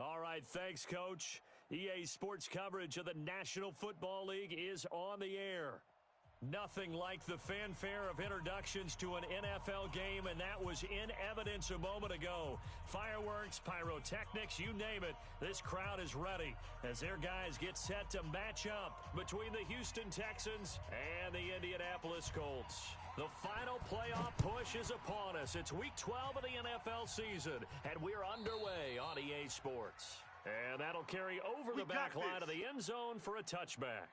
All right, thanks, Coach. EA Sports coverage of the National Football League is on the air. Nothing like the fanfare of introductions to an NFL game, and that was in evidence a moment ago. Fireworks, pyrotechnics, you name it, this crowd is ready as their guys get set to match up between the Houston Texans and the Indianapolis Colts. The final playoff push is upon us. It's Week 12 of the NFL season, and we're underway on EA Sports. And that'll carry over the back line of the end zone for a touchback.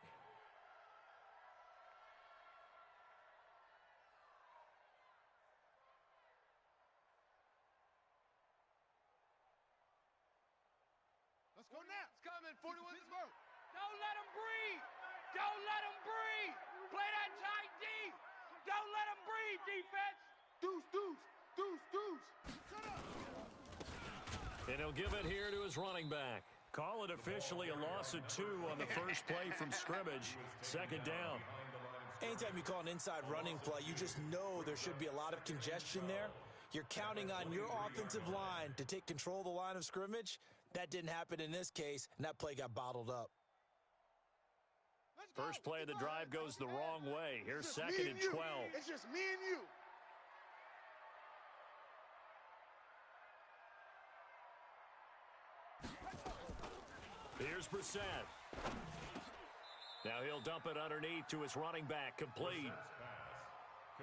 Let's go now. It's coming. 41 Pittsburgh. Don't let him breathe. Don't let him breathe. Play that tight D. Don't let him breathe, defense. Deuce, deuce, deuce, deuce. Shut up. And he'll give it here to his running back. Call it officially a loss of 2 on the first play from scrimmage. Second down. Anytime you call an inside running play, you just know there should be a lot of congestion there. You're counting on your offensive line to take control of the line of scrimmage. That didn't happen in this case, and that play got bottled up. First play of the drive goes the wrong way. Here's second and 12. It's just me and you. Here's Brissett. Now he'll dump it underneath to his running back, complete.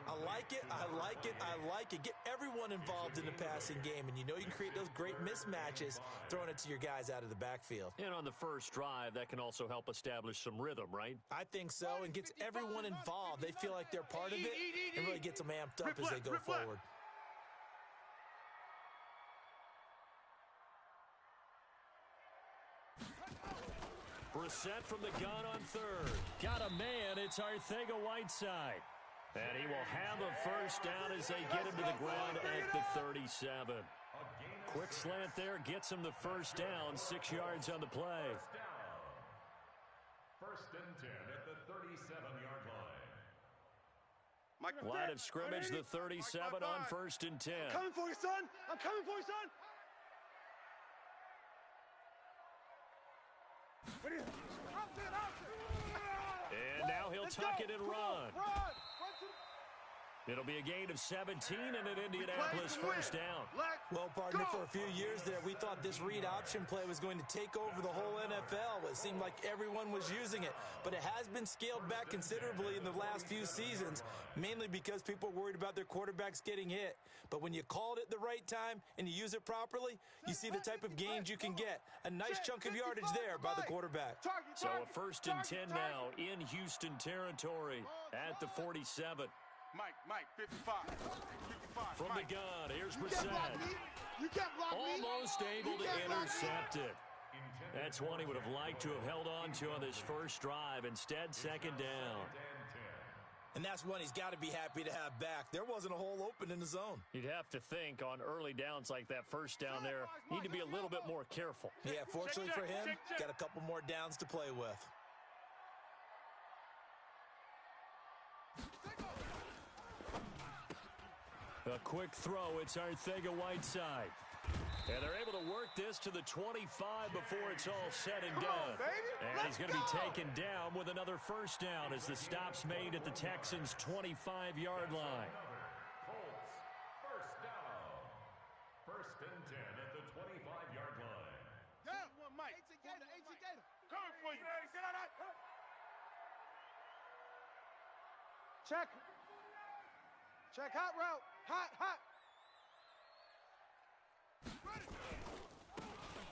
I like it, I like it, I like it. Get everyone involved in the passing game, and you know you can create those great mismatches throwing it to your guys out of the backfield. And on the first drive, that can also help establish some rhythm, right? I think so, and gets everyone involved. They feel like they're part of it, and really gets them amped up as they go forward. Brissett from the gun on third. Got a man, it's Arcega-Whiteside. And he will have a first down as they get him to the ground at the 37. Quick slant there, gets him the first down, 6 yards on the play. First and 10 at the 37-yard line. Line of scrimmage, the 37 on first and 10. I'm coming for you, son. I'm coming for you, son. And now he'll tuck it and run. It'll be a gain of 17 and an Indianapolis first down. Well, partner, for a few years there, we thought this read option play was going to take over the whole NFL. It seemed like everyone was using it, but it has been scaled back considerably in the last few seasons, mainly because people are worried about their quarterbacks getting hit. But when you call it at the right time and you use it properly, you see the type of gains you can get. A nice chunk of yardage there by the quarterback. So a first and 10 now in Houston territory at the 47. Mike, 55. From the gun, here's Brissett. You can't block me. Almost able to intercept it. That's one he would have liked to have held on to on this first drive. Instead, second down. And that's one he's got to be happy to have back. There wasn't a hole open in the zone. You'd have to think on early downs like that first down there, need to be a little bit more careful. Yeah, fortunately for him, got a couple more downs to play with. A quick throw, it's Arcega-Whiteside. And they're able to work this to the 25 before it's all said and done. And he's going to be taken down with another first down as the stop's made at the Texans' 25-yard line. Colts, first down. First and 10 at the 25-yard line. Down one, Mike. Gator. Coming for you. Get out of that. Check, hot route. Hot.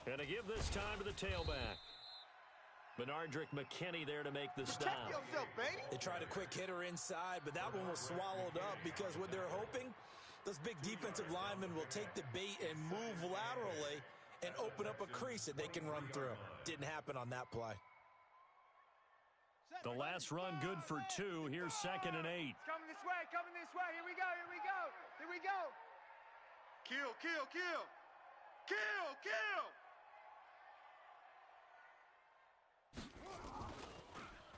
And to give this time to the tailback. Benardrick McKinney there to make the stop. Protect yourself, baby. They tried a quick hitter inside, but that one was swallowed up because what they're hoping, those big defensive linemen will take the bait and move laterally and open up a crease that they can run through. Didn't happen on that play. The last run good for 2. Here's second and 8. It's coming this way. Here we go. Kill.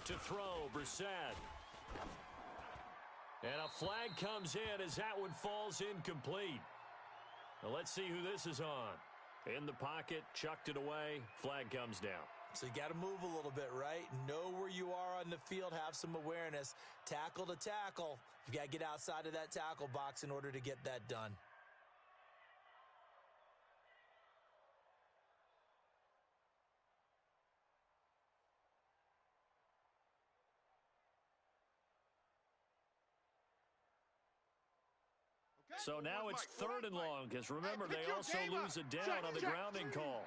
To throw, Brissett. And a flag comes in as that one falls incomplete. Now let's see who this is on. In the pocket, chucked it away, flag comes down. So you got to move a little bit, right? Know where you are on the field, have some awareness. Tackle to tackle. You got to get outside of that tackle box in order to get that done. So now it's 3rd and long, because remember, they also lose it down on the grounding call.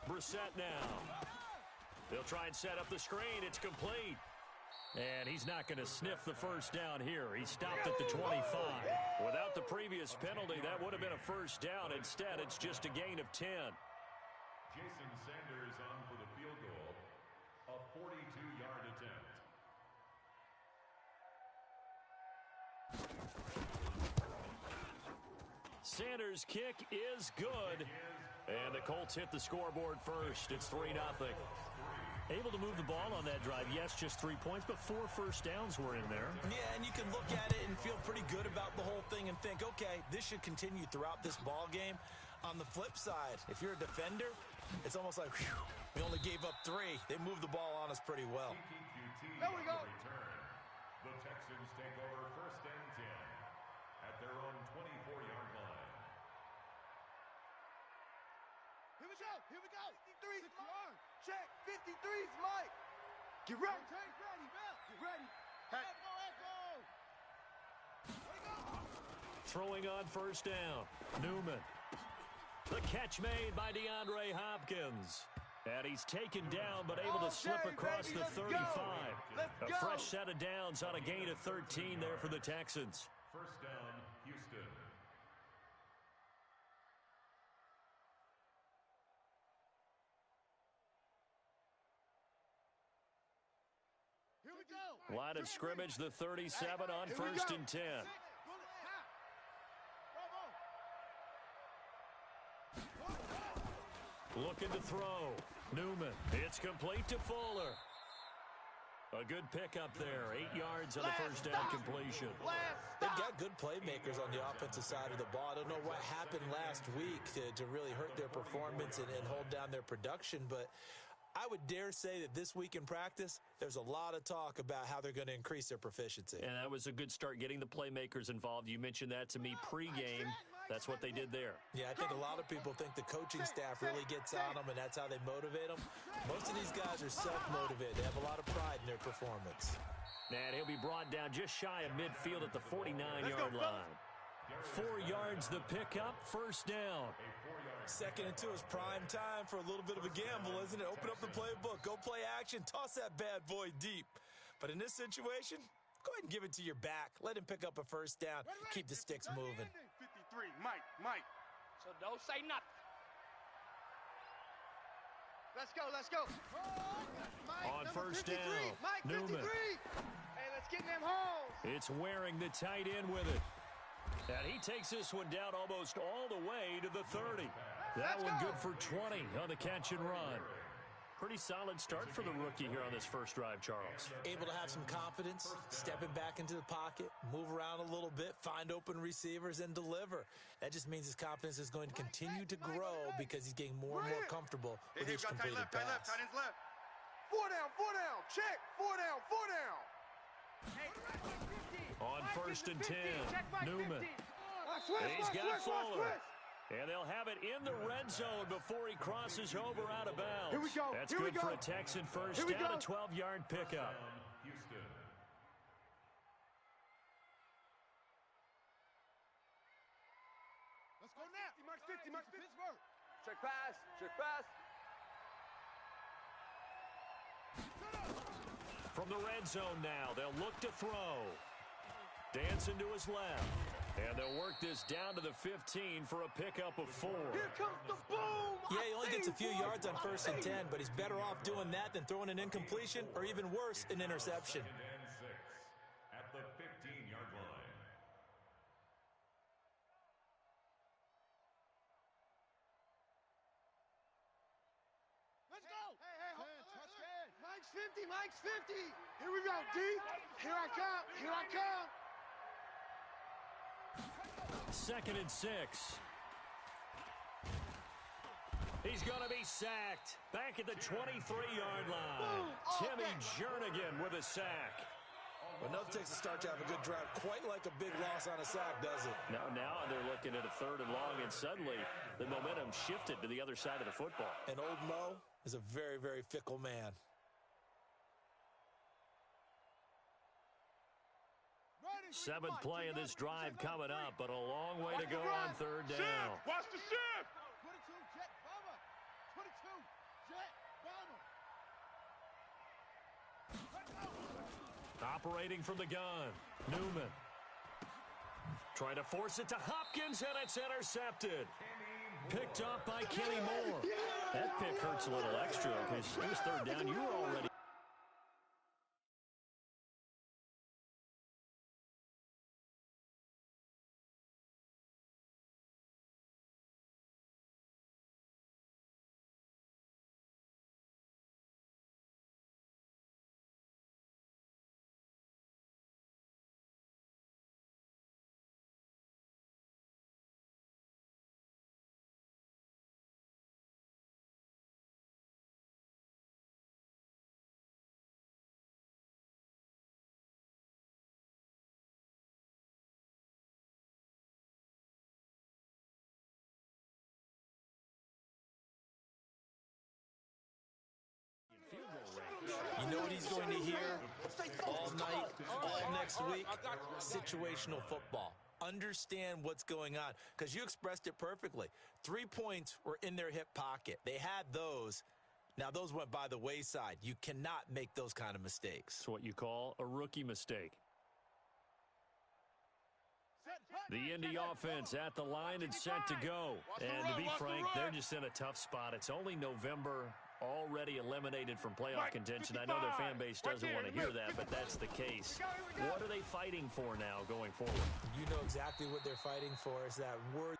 Brissett now. They'll try and set up the screen. It's complete. And he's not going to sniff the first down here. He stopped at the 25. Without the previous penalty, that would have been a first down. Instead, it's just a gain of 10. Jason Sanders on for the field goal, a 42-yard attempt. Sanders' kick is good. And the Colts hit the scoreboard first. It's 3-0. Able to move the ball on that drive. Yes, just 3 points, but 4 first downs were in there. Yeah, and you can look at it and feel pretty good about the whole thing and think, okay, this should continue throughout this ball game. On the flip side, if you're a defender, it's almost like, whew, we only gave up 3. They moved the ball on us pretty well. There we go. The Texans take over 1st and 10 at their own 24-yard line. Here we go. Here we go. 53's Mike. Check. 53's Mike. Get ready. Get ready, man. Get ready. Echo, echo. Throwing on first down. Newman. The catch made by DeAndre Hopkins. And he's taken down, but able to slip across the 35. A fresh set of downs on a gain of 13 there for the Texans. First down, Houston. Here we go. Line of scrimmage, the 37 on 1st and 10. Looking to throw. Newman. It's complete to Fuller. A good pickup there. 8 yards on the first down completion. They've got good playmakers on the offensive side of the ball. I don't know what happened last week to really hurt their performance and hold down their production, but I would dare say that this week in practice, there's a lot of talk about how they're going to increase their proficiency. And that was a good start getting the playmakers involved. You mentioned that to me pregame. That's what they did there. Yeah, I think a lot of people think the coaching staff really gets on them, and that's how they motivate them. Most of these guys are self-motivated. They have a lot of pride in their performance. And he'll be brought down just shy of midfield at the 49-yard line. 4 yards the pickup, first down. 2nd and 2 is prime time for a little bit of a gamble, isn't it? Open up the playbook, go play action, toss that bad boy deep. But in this situation, go ahead and give it to your back. Let him pick up a first down, keep the sticks moving. 53, Mike. So don't say nothing. Let's go. On first down, Mike, Newman. 53. Hey, let's get them homes. It's wearing the tight end with it. And he takes this one down almost all the way to the 30. That one good for 20 on the catch and run. Pretty solid start for the rookie here on this first drive, Charles. Able to have some confidence, stepping back into the pocket, move around a little bit, find open receivers, and deliver. That just means his confidence is going to continue to grow because he's getting more and more comfortable with each completed pass. Tight left. 4 down. Check. 4 down. On 1st and 10, Newman. He's got Fuller. And they'll have it in the red zone before he crosses over out of bounds. Here we go. That's good for a Texan first down, a 12-yard pickup. Houston. Let's go now. Mark 50. Pittsburgh. Check pass. From the red zone now, they'll look to throw. Dancing to his left. And they'll work this down to the 15 for a pickup of 4. Here comes the boom. Yeah, he only gets a few yards on 1st and 10, but he's better off doing that than throwing an incompletion or even worse, an interception. 2nd and 6 at the 15-yard line. Let's go. Hey, Mike's 50. Here we go, D. Here I come. 2nd and 6. He's going to be sacked. Back at the 23-yard line. Timmy Jernigan with a sack. Well, nothing takes a start to have a good drive. Quite like a big loss on a sack, does it? Now they're looking at a 3rd and long, and suddenly the momentum shifted to the other side of the football. And old Mo is a very, very fickle man. Seventh play of this drive coming up, but a long way to go on 3rd down. Watch the shift. 22, jet bomber. 22, jet bomber. Operating from the gun, Newman. Trying to force it to Hopkins, and it's intercepted. Picked up by Kenny Moore. That pick hurts a little extra because it was 3rd down. You were already. You know what he's going to hear all night, all next week? Situational football. Understand what's going on, because you expressed it perfectly. 3 points were in their hip pocket. They had those. Now, those went by the wayside. You cannot make those kind of mistakes. It's what you call a rookie mistake. The Indy offense at the line and set to go. And to be frank, they're just in a tough spot. It's only November, already eliminated from playoff contention. I know their fan base doesn't want to hear that, but that's the case. What are they fighting for now going forward? You know exactly what they're fighting for is that word.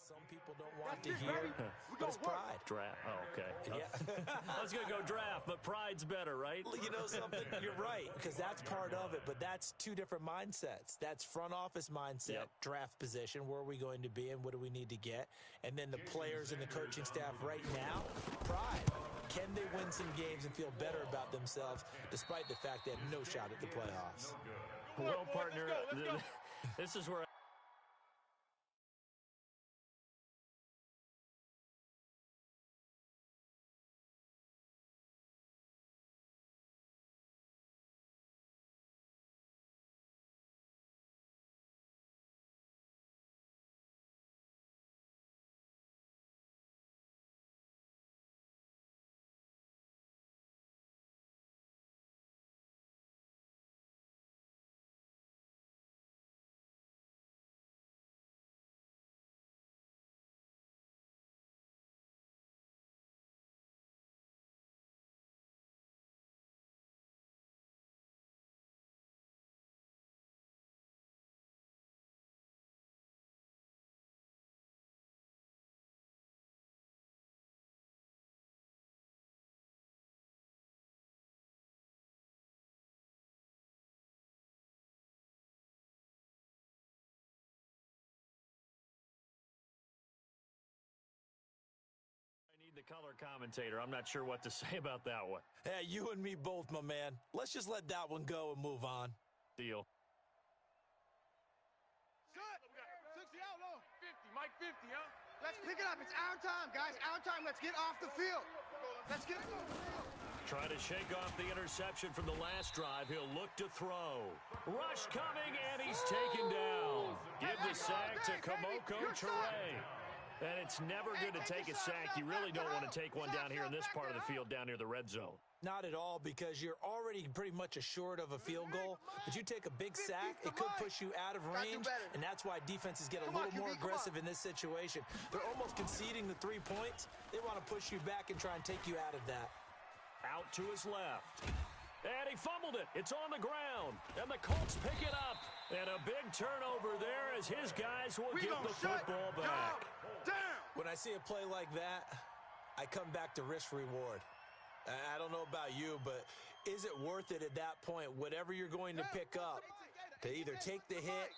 Some people don't want to hear, but it's pride. Draft. Oh, okay. Yeah. I was going to go draft, but pride's better, right? You know something? You're right, because that's part of it, but that's two different mindsets. That's front office mindset, draft position, where are we going to be and what do we need to get? And then the players and the coaching staff right now, pride. Can they win some games and feel better about themselves despite the fact they had no shot at the playoffs? Well, partner, this is where the color commentator. I'm not sure what to say about that one. Hey, you and me both, my man. Let's just let that one go and move on. Deal. Set. 60 out low. 50. Mike 50, huh? Let's pick it up. It's our time, guys. Our time. Let's get off the field. Let's get. Try to shake off the interception from the last drive. He'll look to throw. Rush coming, and he's taken down. Give the sack to Kamoko Ture. And it's never good to take a sack. You really don't want to take one down here in this part of the field, down near the red zone. Not at all, because you're already pretty much assured of a field goal. But you take a big sack, it could push you out of range, and that's why defenses get a little more aggressive in this situation. They're almost conceding the 3 points. They want to push you back and try and take you out of that. Out to his left. And he fumbled it. It's on the ground. And the Colts pick it up. And a big turnover there as his guys will get the football back. When I see a play like that, I come back to risk reward. I don't know about you, but is it worth it at that point, whatever you're going to pick up, to either take the hit,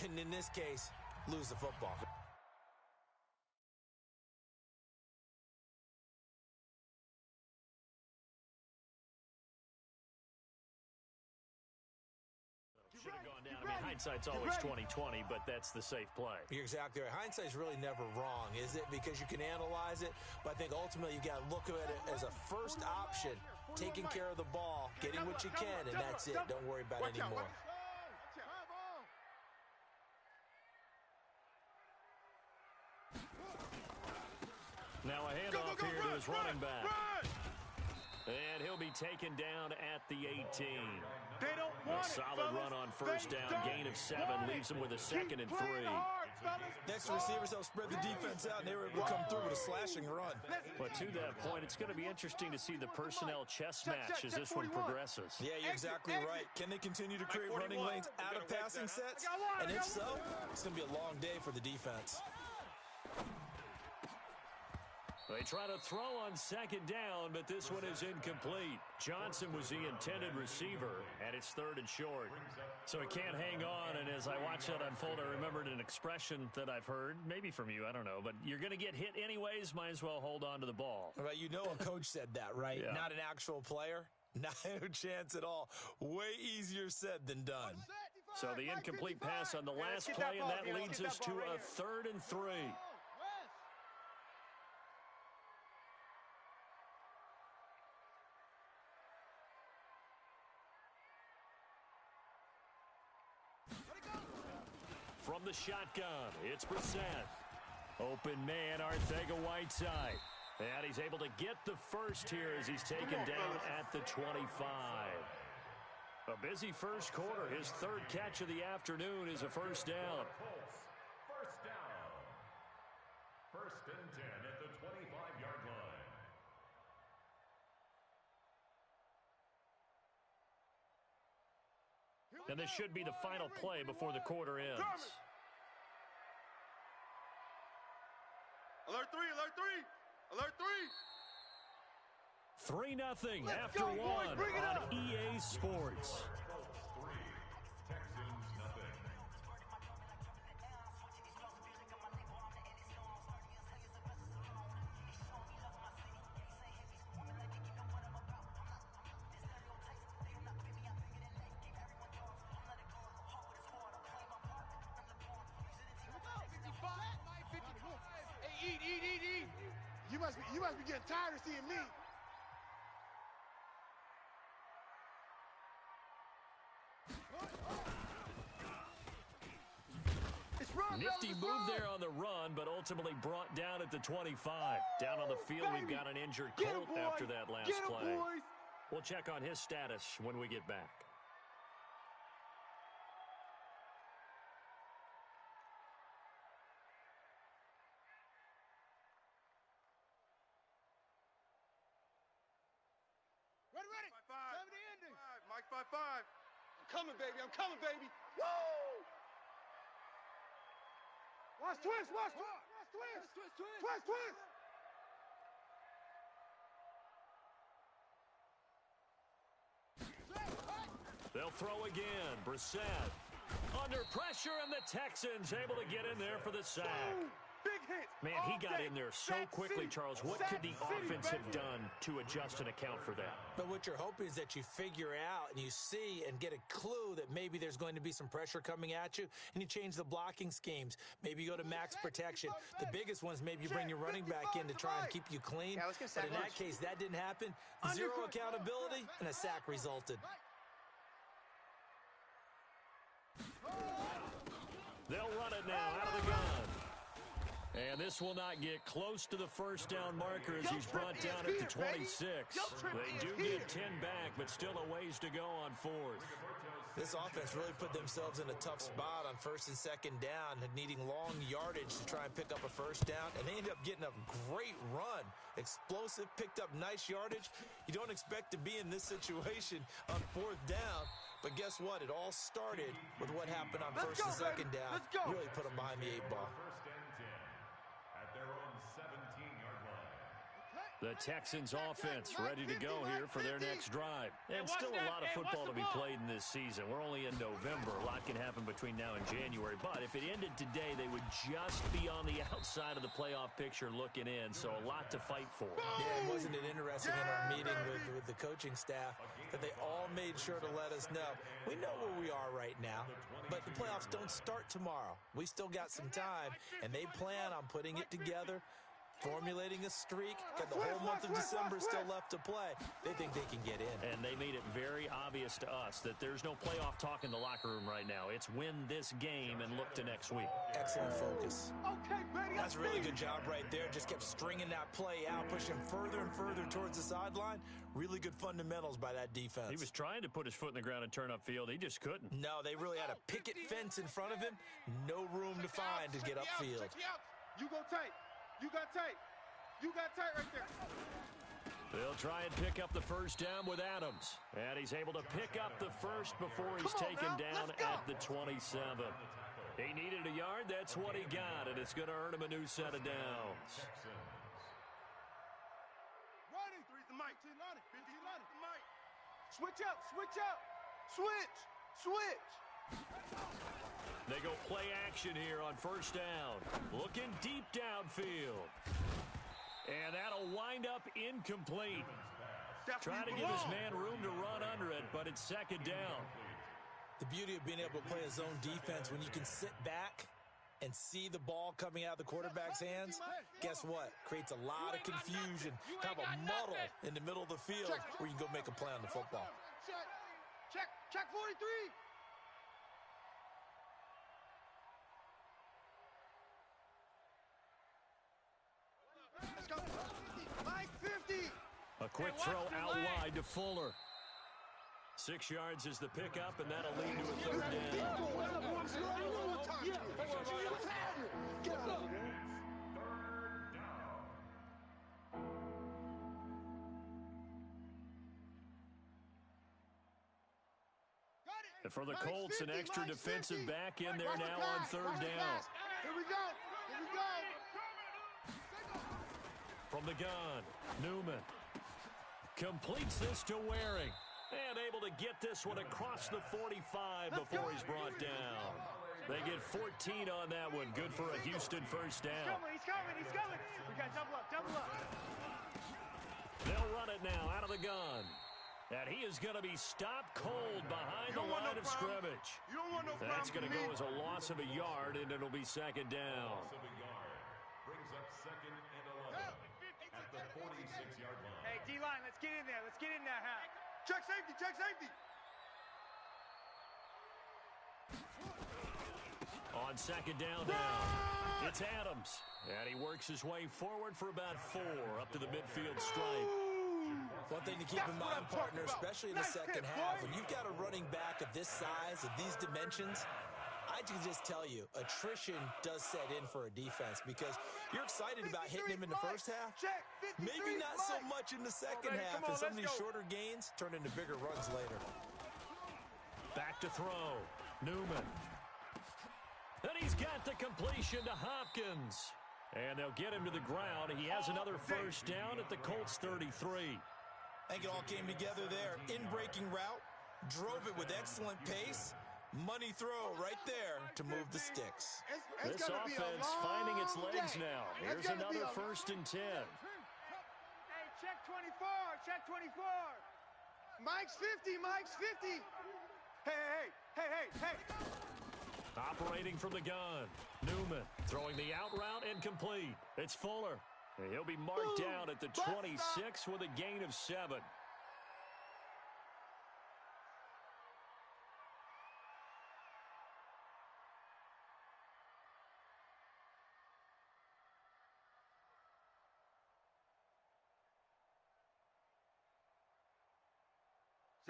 and in this case, lose the football? Should have gone down. I mean, hindsight's always 20/20, but that's the safe play. You're exactly right. Hindsight's really never wrong, is it? Because you can analyze it, but I think ultimately you got to look at it as a first option, taking care of the ball, getting what you can, and that's it. Don't worry about it anymore. Now a handoff here to his running back. And he'll be taken down at the 18. They don't want a solid run on first down. Gain of 7 leaves him with a 2nd and 3. Next receivers help spread the defense out, and they were able to come through with a slashing run. But to that point, it's going to be interesting to see the personnel chess match as this one progresses. Yeah, you're exactly right. Can they continue to create running lanes out of passing sets? And if so, it's going to be a long day for the defense. They try to throw on 2nd down, but this one is incomplete. Johnson was the intended receiver, and it's 3rd and short. So it can't hang on, and as I watch that unfold, I remembered an expression that I've heard, maybe from you, I don't know, but you're going to get hit anyways, might as well hold on to the ball. Right, you know a coach said that, right? Yeah. Not an actual player. Not a chance at all. Way easier said than done. So the incomplete pass on the last play, and that leads us to a 3rd and 3. From the shotgun, it's Brissett. Open man, Arcega-Whiteside. And he's able to get the first here as he's taken down at the 25. A busy first quarter. His 3rd catch of the afternoon is a first down. First down. 1st and 10 at the 25-yard line. And this should be the final play before the quarter ends. Alert 3, alert 3, alert 3. 3-0 after one on EA Sports. Colts 3, Texans nothing. Eat. You must be getting tired of seeing me. Nifty move there on the run, but ultimately brought down at the 25. Down on the field, we've got an injured Colt after that last play. We'll check on his status when we get back. Ready. 5-5. Mike 5-5. I'm coming, baby. Woo! Watch twist. They'll throw again. Brissett under pressure, and the Texans able to get in there for the sack. Big hit. Man, he got in there so quickly, Charles. What could the offense have done to adjust and account for that? But what you're hoping is that you figure out and you see and get a clue that maybe there's going to be some pressure coming at you, and you change the blocking schemes. Maybe you go to max protection. The biggest ones, maybe you bring your running back in to try and keep you clean. Yeah, let's get but sack in that case, that didn't happen. Zero accountability, and a sack resulted. They'll run it now out of the gun. And this will not get close to the first down marker as he's brought down at the 26. They do get 10 back, but still a ways to go on fourth. This offense really put themselves in a tough spot on first and second down, needing long yardage to try and pick up a first down, and they ended up getting a great run. Explosive, picked up nice yardage. You don't expect to be in this situation on fourth down, but guess what? It all started with what happened on first and second down. Really put them behind the 8 ball. At their own 17-yard line. The Texans offense ready to go here for their next drive. And still a lot of football to be played in this season. We're only in November. A lot can happen between now and January. But if it ended today, they would just be on the outside of the playoff picture looking in. So a lot to fight for. Yeah, wasn't it interesting in our meeting with the coaching staff that they all made sure to let us know, we know where we are right now, but the playoffs don't start tomorrow. We still got some time, and they plan on putting it together, formulating a streak, got the whole month of December still left to play. They think they can get in. And they made it very obvious to us that there's no playoff talk in the locker room right now. It's win this game and look to next week. Excellent focus. Okay, Brady, That's a really good job right there. Just kept stringing that play out, pushing further and further towards the sideline. Really good fundamentals by that defense. He was trying to put his foot in the ground and turn upfield. He just couldn't. No, they really had a picket fence in front of him. No room to find to get upfield. You go tight. You got tight. You got tight right there. They'll try and pick up the first down with Adams. And he's able to pick up the first before he's taken down at the 27. He needed a yard. That's what he got, and it's going to earn him a new set of downs. Running. Three's the mic. 10 on it. 15 on it. The mic. Switch out. Switch out. Switch. Switch. They go play action here on first down. Looking deep downfield. And that'll wind up incomplete. Trying to give his man room to run under it, but it's second down. The beauty of being able to play a zone defense, when you can sit back and see the ball coming out of the quarterback's hands, guess what? Creates a lot of confusion, kind of a muddle in the middle of the field where you can go make a play on the football. Check 43. Let's go. Mike 50. A quick throw out wide to Fuller. 6 yards is the pickup, and that'll lead to a third down. And for the Colts, an extra defensive back in there now on third down. Here we go. Here we go. From the gun, Newman completes this to Waring. And able to get this one across the 45 before he's brought down. They get 14 on that one. Good for a Houston first down. He's coming. We got double up. They'll run it now out of the gun. And he is going to be stopped cold behind the line of scrimmage. That's going to go as a loss of a yard, and it'll be second down. Loss of a yard. Brings up second and 11 at the 46-yard line. Hey, D-line, let's get in there. Huh? Check safety. Check safety. On second down now, it's Adams. And he works his way forward for about 4 up to the midfield stripe. One thing to keep in mind, partner, especially in the second half, when you've got a running back of this size, of these dimensions, I can just tell you, attrition does set in for a defense because you're excited about hitting him in the first half. Maybe not so much in the second half, and some of these shorter gains turn into bigger runs later. Back to throw. Newman. And he's got the completion to Hopkins. And they'll get him to the ground. He has another first down at the Colts 33. I think it all came together there. In-breaking route, drove it with excellent pace. Money throw right there to move the sticks. This offense finding its legs now. Here's another first and 10. Hey, check 24. Mike's 50. Hey. Operating from the gun. Newman throwing the out route incomplete. It's Fuller. And he'll be marked down at the 26 with a gain of 7.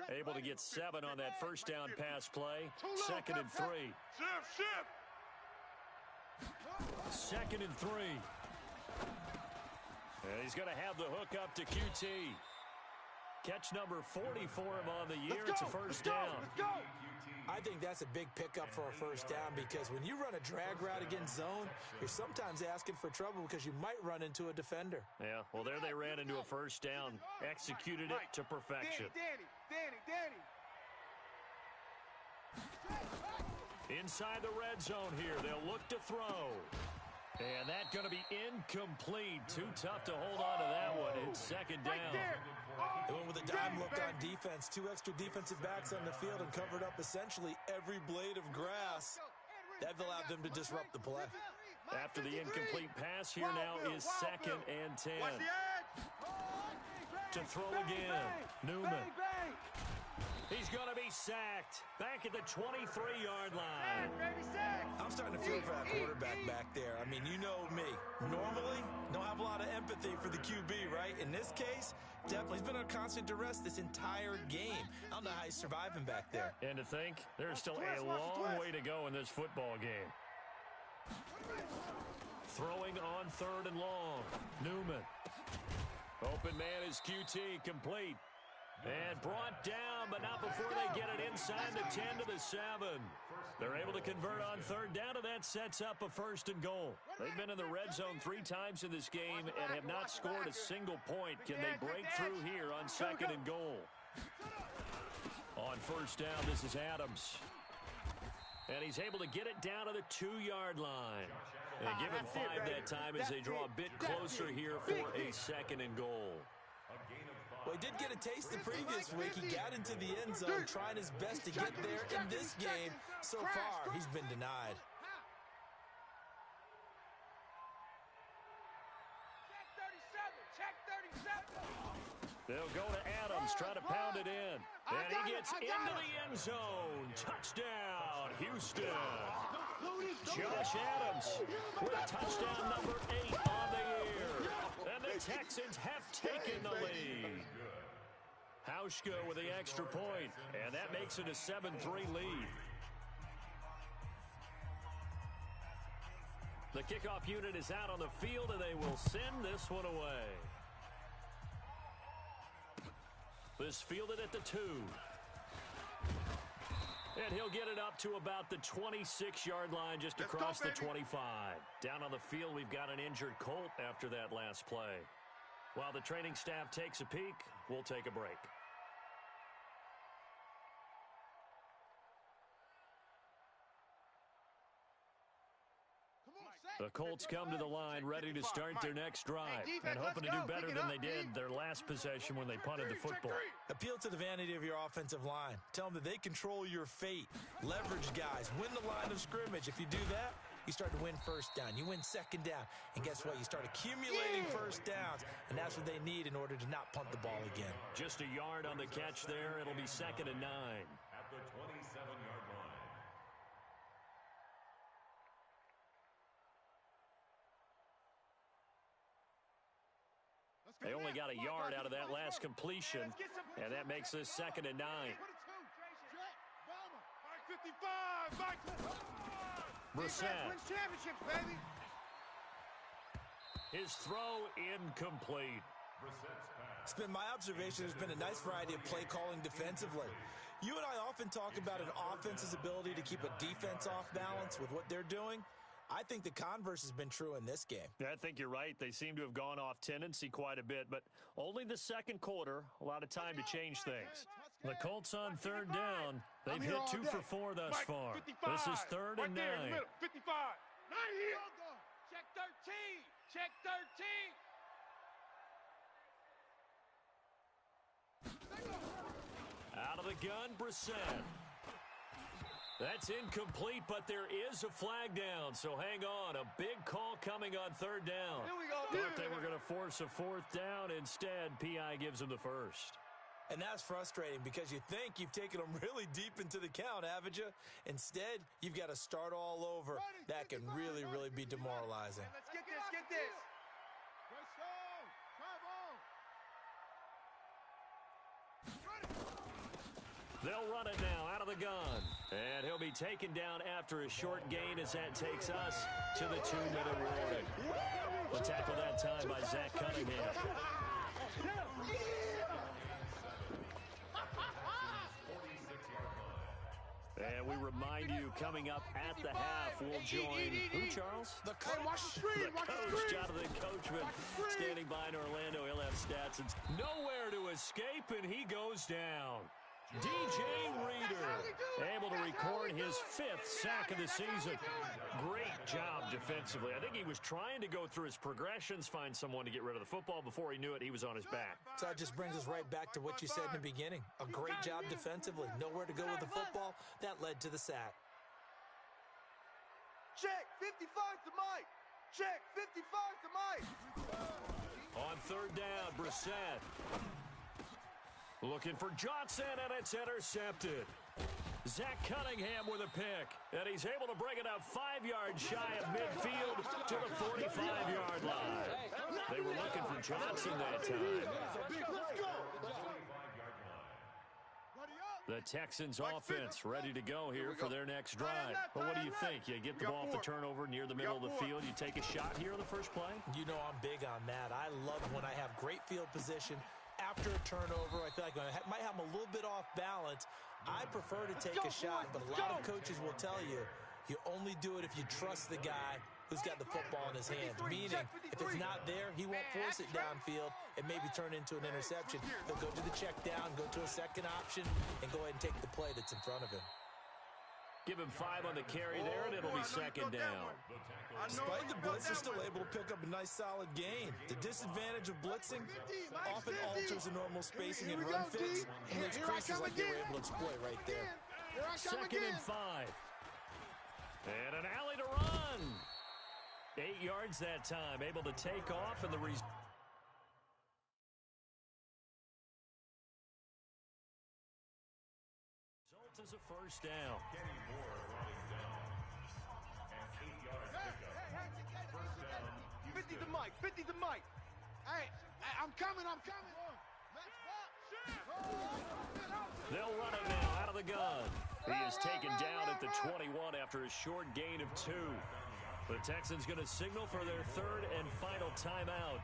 Able to get 7 on that first down pass play. 2nd and 3. Shift. 2nd and 3. And he's going to have the hook up to QT. Catch number 40 for him on the year. It's a first down. Let's go. I think that's a big pickup for a first down because when you run a drag route against zone, you're sometimes asking for trouble because you might run into a defender. Yeah, well, there they ran into a first down. Executed it to perfection. Danny. Inside the red zone here. They'll look to throw. And that's going to be incomplete. Too tough to hold on to that one. It's 2nd down. They went with a dime look on defense. 2 extra defensive backs on the field and covered up essentially every blade of grass. That allowed them to disrupt the play. After the incomplete pass here now is 2nd and 10. To throw again. Newman. He's going to be sacked. Back at the 23-yard line. I'm starting to feel for that quarterback back there. I mean, you know me. Normally, don't have a lot of empathy for the QB, right? In this case, definitely. He's been under constant duress this entire game. I don't know how he's surviving back there. And to think, there's still a long way to go in this football game. Throwing on 3rd and long. Newman. Open man is QT, complete. And brought down, but not before they get it inside the 10 to the 7. They're able to convert on 3rd down, and that sets up a 1st and goal. They've been in the red zone 3 times in this game and have not scored a single point. Can they break through here on 2nd and goal? On 1st down, this is Adams. And he's able to get it down to the 2-yard line. And give him 5 that time as they draw a bit closer here for a 2nd and goal. Well, he did get a taste the previous week. He got into the end zone trying his best to get there in this game. So far, he's been denied. Check 37. They'll go to Adams, try to pound it in. And he gets into the end zone. Touchdown, Houston. Josh Adams with touchdown number 8 on the year. And the Texans have taken the lead. Hauschka with the extra point, and that makes it a 7-3 lead. The kickoff unit is out on the field, and they will send this one away. This fielded at the 2. And he'll get it up to about the 26-yard line, just across the 25. Down on the field, we've got an injured Colt after that last play. While the training staff takes a peek, we'll take a break. The Colts come to the line ready to start their next drive and hoping to do better than they did their last possession when they punted the football. Appeal to the vanity of your offensive line. Tell them that they control your fate. Leverage guys. Win the line of scrimmage. If you do that, you start to win 1st down. You win 2nd down. And guess what? You start accumulating 1st downs. And that's what they need in order to not punt the ball again. Just a yard on the catch there. It'll be 2nd and 9. At the 27-yard line. They only got a yard out of that last completion, and that makes this 2nd and 9. 55. Brissett. Wins championships, baby. His throw incomplete. It's been my observation there's been a nice variety of play calling defensively. You and I often talk about an offense's ability to keep a defense off balance with what they're doing. I think the converse has been true in this game. I think you're right. They seem to have gone off tendency quite a bit, but only the 2nd quarter, a lot of time to change things. The Colts on 3rd down. They've hit 2 for 4 thus far. This is 3rd and 9. 55. 9 here. Check 13. Check 13. Out of the gun, Brissett. That's incomplete, but there is a flag down, so hang on. A big call coming on 3rd down. Here we go. Thought they were going to force a 4th down. Instead, P.I. gives them the 1st. And that's frustrating because you think you've taken them really deep into the count, haven't you? Instead, you've got to start all over. That can really, really be demoralizing. Let's get this. Get this. They'll run it now out of the gun. And he'll be taken down after a short gain as that takes us to the 2-minute warning. The tackle that time by Zach Cunningham. And we remind you, coming up at the half, we'll join who, Charles? The coach. The coach, Jonathan Coachman, standing by in Orlando. He'll have stats. It's nowhere to escape, and he goes down. DJ Reader able to record his 5th sack of the season. Great job defensively. I think he was trying to go through his progressions, find someone to get rid of the football. Before he knew it, he was on his back. So that just brings us right back to what you said in the beginning. A great job defensively. Nowhere to go with the football. That led to the sack. Check, 55 to Mike. Check, 55 to Mike. On 3rd down, Brissett. Looking for Johnson, and it's intercepted. Zach Cunningham with a pick, and he's able to bring it up 5 yards shy of midfield to the 45-yard line. They were looking for Johnson that time. The Texans offense ready to go here for their next drive. But what do you think? You get the ball off the turnover near the middle of the field. You take a shot here on the first play? You know I'm big on that. I love when I have great field position. After a turnover, I feel like I might have them a little bit off balance. I prefer to take a shot, but a lot of coaches will tell you, you only do it if you trust the guy who's got the football in his hands. Meaning, if it's not there, he won't force it downfield and maybe turn into an interception. He'll go to the check down, go to a second option, and go ahead and take the play that's in front of him. Give him 5 on the carry there, and it'll be 2nd down. Despite the blitz, they're still able to pick up a nice, solid gain. The disadvantage of blitzing often alters the normal spacing and run fits and leaves creases like they were able to exploit right there. 2nd and 5. And an alley to run. 8 yards that time, able to take off, and the result is a first down. 50 to Mike, 50 to Mike. Hey, I'm coming. They'll run it now out of the gun. He is taken down at the 21 after a short gain of 2. The Texans going to signal for their 3rd and final timeout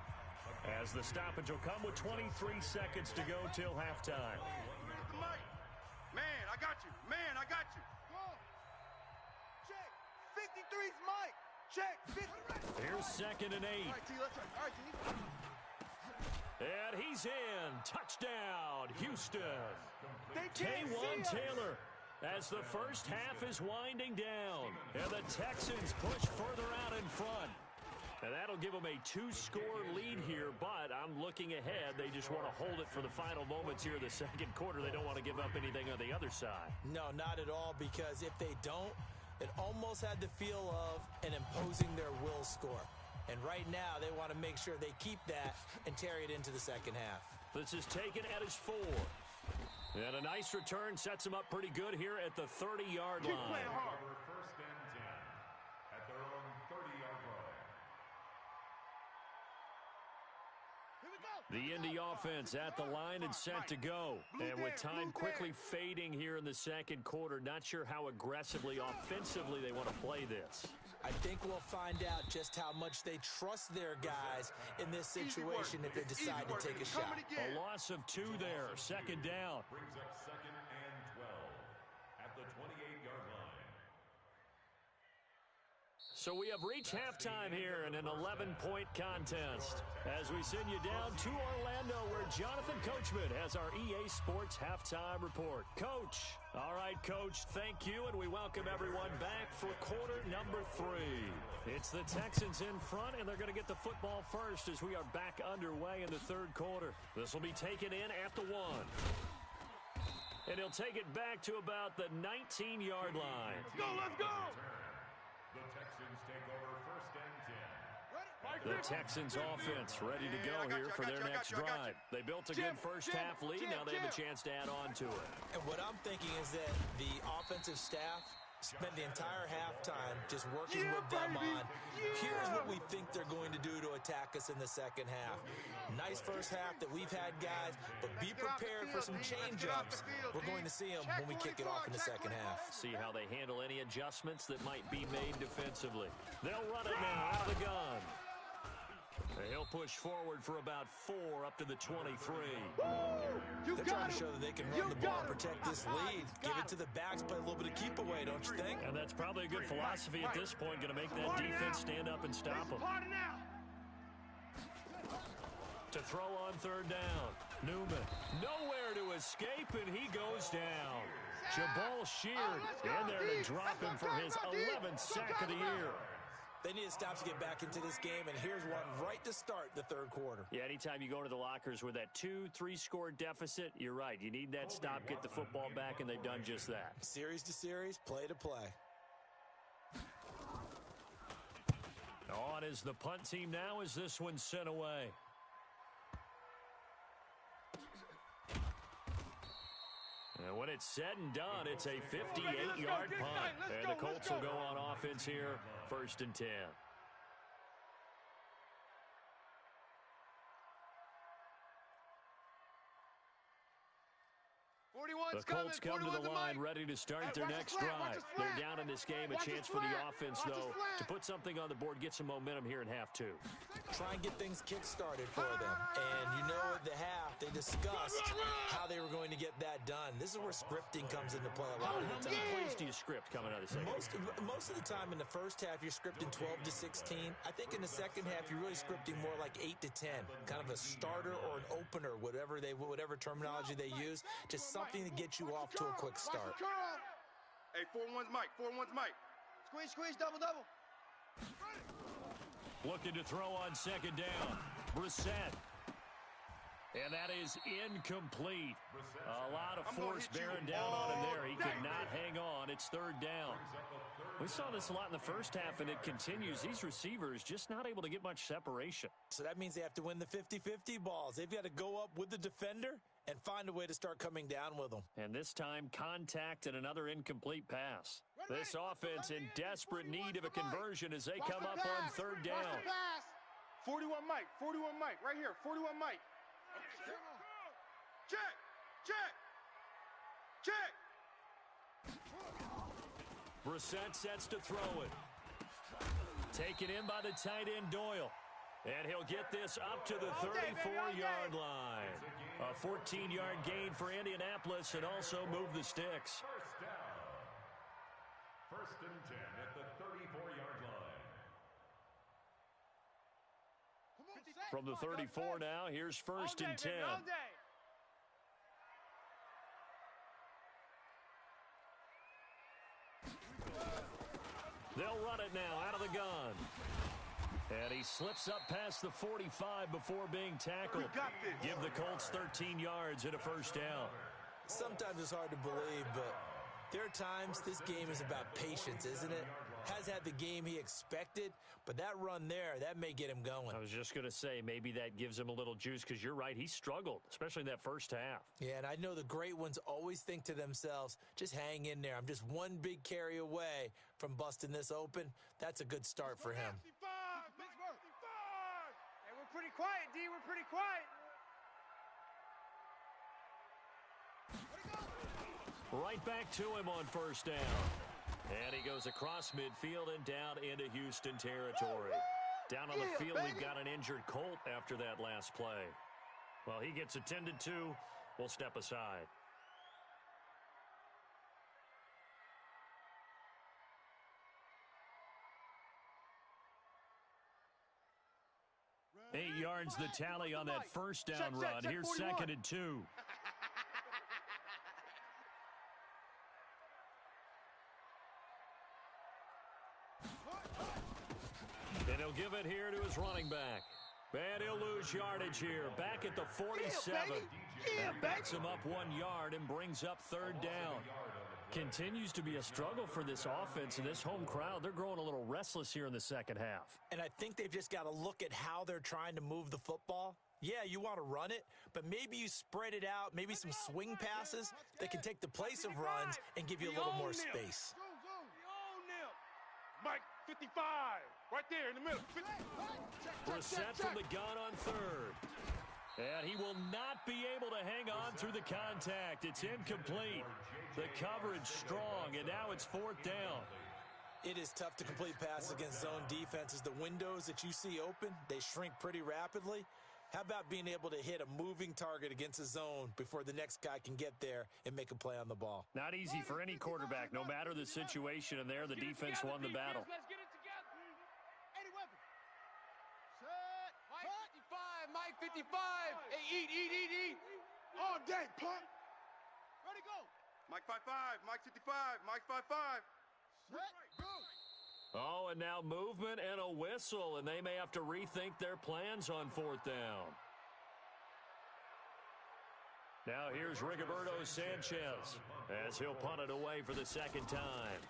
as the stoppage will come with 23 seconds to go till halftime. Man, I got you. Check, 53's Mike. Check, 50. Here's 2nd and 8. All right, T, let's try. All right, T. And he's in. Touchdown, Houston. Taywan Taylor as the first half is winding down. And the Texans push further out in front. And that'll give them a 2-score lead here, but I'm looking ahead. They just want to hold it for the final moments here in the 2nd quarter. They don't want to give up anything on the other side. No, not at all, because if they don't, it almost had the feel of an imposing their will score. And right now, they want to make sure they keep that and carry it into the 2nd half. This is taken at his 4. And a nice return sets him up pretty good here at the 30-yard line. First and 10 at their own 30-yard line. The Indy offense at the line and set to go. And with time quickly fading here in the 2nd quarter, not sure how aggressively, offensively they want to play this. I think we'll find out just how much they trust their guys in this situation if they decide to take a shot. A loss of 2 there, 2nd down. Brings up 2nd and 12 at the 28-yard line. So we have reached halftime here in an 11-point contest as we send you down to Orlando where Jonathan Coachman has our EA Sports Halftime Report. Coach. All right, Coach, thank you, and we welcome everyone back for quarter number 3. It's the Texans in front, and they're going to get the football first as we are back underway in the 3rd quarter. This will be taken in at the 1. And he'll take it back to about the 19-yard line. Let's go. The Texans take over 1st and 10. The Texans offense ready to go here for their next drive. They built a good first half lead. Now they have a chance to add on to it. And what I'm thinking is that the offensive staff spent the entire halftime just working with them on, here's what we think they're going to do to attack us in the second half. Nice first half that we've had, guys, but be prepared for some change-ups. We're going to see them when we kick it off in the second half. See how they handle any adjustments that might be made defensively. They'll run it now out of the gun. He'll push forward for about 4 up to the 23. They're trying to show that they can run the ball and protect this lead. Give it to the backs, play a little bit of keep away, don't you think? And that's probably a good philosophy at this point, going to make that defense stand up and stop them. To throw on third down. Newman, nowhere to escape, and he goes down. Jabal Sheard in there to drop him for his 11th sack of the year. They need to stop to get back into this game, and here's one right to start the third quarter. Yeah, anytime you go into the lockers with that 2-3 score deficit, you're right. You need that stop, get the football back, and they've done just that. Series to series, play to play. On is the punt team now as this one's sent away. And when it's said and done, it's a 58-yard punt. And the Colts will go on offense here, 1st and 10. The Colts come to the line ready to start their next drive. They're down in this game. A chance for the offense, though, to put something on the board, get some momentum here in half 2. Try and get things kick-started for them. And you know at the half, they discussed how they were going to get that done. This is where scripting comes into play a lot of the time. How many plays do you script coming out of the second? Most of the time in the first half, you're scripting 12 to 16. I think in the second half, you're really scripting more like 8 to 10. Kind of a starter or an opener, whatever terminology they use. Just something to get you off to a quick start. Hey, 4-1's Mike. 4-1's Mike. Squeeze, double. Looking to throw on second down. Brissett. And that is incomplete. A lot of force bearing down on him there. He could not hang on. It's third down. We saw this a lot in the first half, and it continues. These receivers just not able to get much separation. So that means they have to win the 50-50 balls. They've got to go up with the defender and find a way to start coming down with them. And this time, contact and another incomplete pass. This offense in desperate need of a conversion as they come up on third down. 41 Mike, right here, 41 Mike. Check. Brissett sets to throw it. Taken in by the tight end Doyle. And he'll get this up to the 34-yard line. A 14-yard gain for Indianapolis and also move the sticks. First down. 1st and 10 at the 34-yard line. From the 34 now, here's 1st and 10. They'll run it now out of the gun. And he slips up past the 45 before being tackled. Give the Colts 13 yards and a first down. Sometimes it's hard to believe, but there are times this game is about patience, isn't it? Has had the game he expected, but that run there, that may get him going. I was just going to say, maybe that gives him a little juice because you're right, he struggled, especially in that first half. Yeah, and I know the great ones always think to themselves, just hang in there. I'm just one big carry away from busting this open. That's a good start for him. Hey, we're pretty quiet, D. We're pretty quiet. Right back to him on first down. And he goes across midfield and down into Houston territory. Down on the field, we've got an injured Colt after that last play. Well, he gets attended to. We'll step aside. Eight yards the tally on that first down run. Here's 2nd and 2. And he'll give it here to his running back. And he'll lose yardage here. Back at the 47. That backs him up 1 yard and brings up third down. Continues to be a struggle for this offense and this home crowd. They're growing a little restless here in the second half. And I think they've just got to look at how they're trying to move the football. Yeah, you want to run it, but maybe you spread it out, maybe some swing passes that can take the place of runs and give you a little more space. Mike, 55. Right there in the middle. Brissett from the gun on third. And he will not be able to hang on through the contact. It's incomplete. The coverage strong, and now it's fourth down. It is tough to complete passes against zone defenses. The windows that you see open, they shrink pretty rapidly. How about being able to hit a moving target against a zone before the next guy can get there and make a play on the ball? Not easy for any quarterback, no matter the situation, and there the defense won the battle. Let's get it together. 80 weapons. Set. Mike 55. Mike 55. Hey, eat. All day, punk. Ready, go. Mike 55. Mike 55. Mike 55. Set, go. Oh, and now movement and a whistle, and they may have to rethink their plans on fourth down. Now here's Rigoberto Sanchez as he'll punt it away for the second time.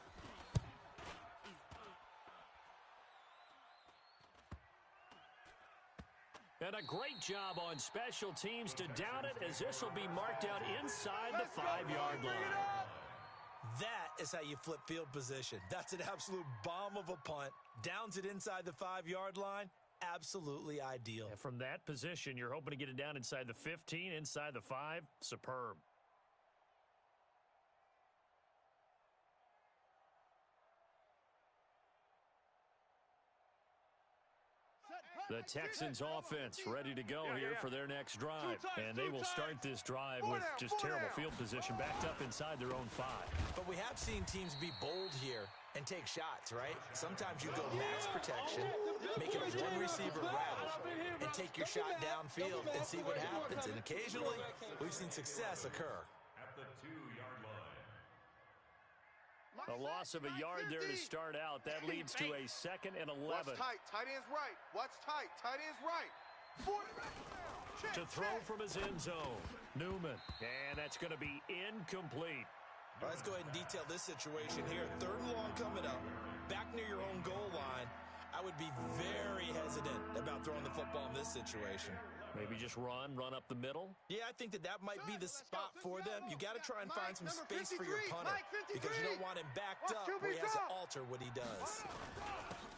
And a great job on special teams to down it, as this will be marked out inside the 5-yard line. That is how you flip field position. That's an absolute bomb of a punt. Downs it inside the 5-yard line. Absolutely ideal. And from that position, you're hoping to get it down inside the 15, inside the 5. Superb. The Texans offense ready to go here for their next drive. And they will start this drive with just terrible field position, backed up inside their own 5. But we have seen teams be bold here and take shots, right? Sometimes you go max protection, make it a one receiver rattle, and take your shot downfield and see what happens. And occasionally, we've seen success occur. At the 2-yard line. A loss of a yard there to start out. That leads to a 2nd and 11. Watch tight. Tight end's right. Watch tight. Tight end's right. To throw from his end zone. Newman. And that's going to be incomplete. All right, let's go ahead and detail this situation here. 3rd and long coming up. Back near your own goal line. I would be very hesitant about throwing the football in this situation. Maybe just run up the middle. Yeah, I think that might be the spot for them. You got to try and find some space for your punter because you don't want him backed up where he has to alter what he does.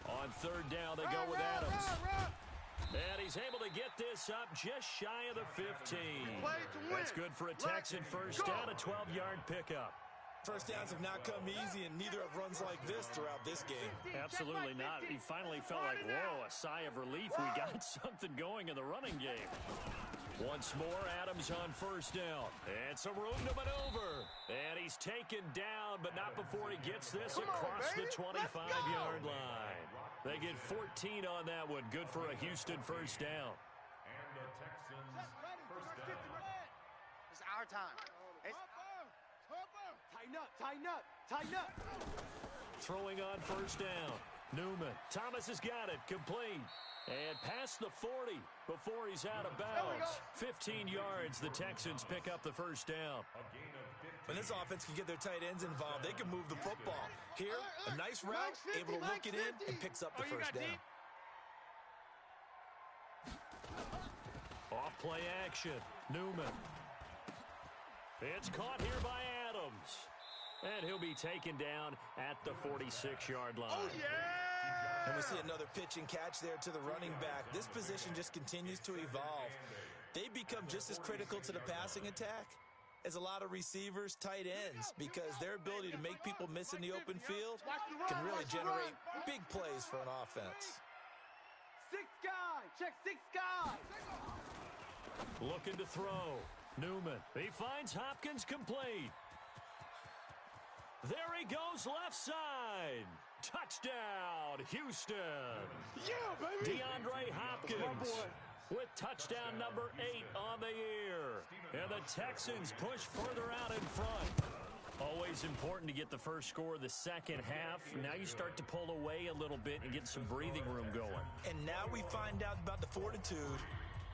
On 3rd down, they go with Adams. And he's able to get this up just shy of the 15. That's good for a Texan first down, a 12-yard pickup. First downs have not come easy, and neither have runs like this throughout this game. Absolutely not. He finally felt like, whoa, a sigh of relief. We got something going in the running game. Once more, Adams on first down. And some room to maneuver. And he's taken down, but not before he gets this across the 25-yard line. They get 14 on that one. Good for a Houston first down. And the Texans first down. It's our time. Tighten up. Throwing on first down. Newman. Thomas has got it. Complete. And past the 40 before he's out of bounds. 15 yards. The Texans pick up the first down. When this offense can get their tight ends involved, they can move the football. Here, a nice route, able to look it in, and picks up the first down. Off play action. Newman. It's caught here by Adams. And he'll be taken down at the 46-yard line. Oh, yeah! And we see another pitch and catch there to the running back. This position just continues to evolve. They become just as critical to the passing attack as a lot of receivers, tight ends, because their ability to make people miss in the open field can really generate big plays for an offense. 6 guys. Check 6 guys. Looking to throw. Newman. He finds Hopkins complete. There he goes left side. Touchdown, Houston. Yeah, baby. DeAndre Hopkins with touchdown number 8 on the year. And the Texans push further out in front. Always important to get the first score of the second half. Now you start to pull away a little bit and get some breathing room going. And now we find out about the fortitude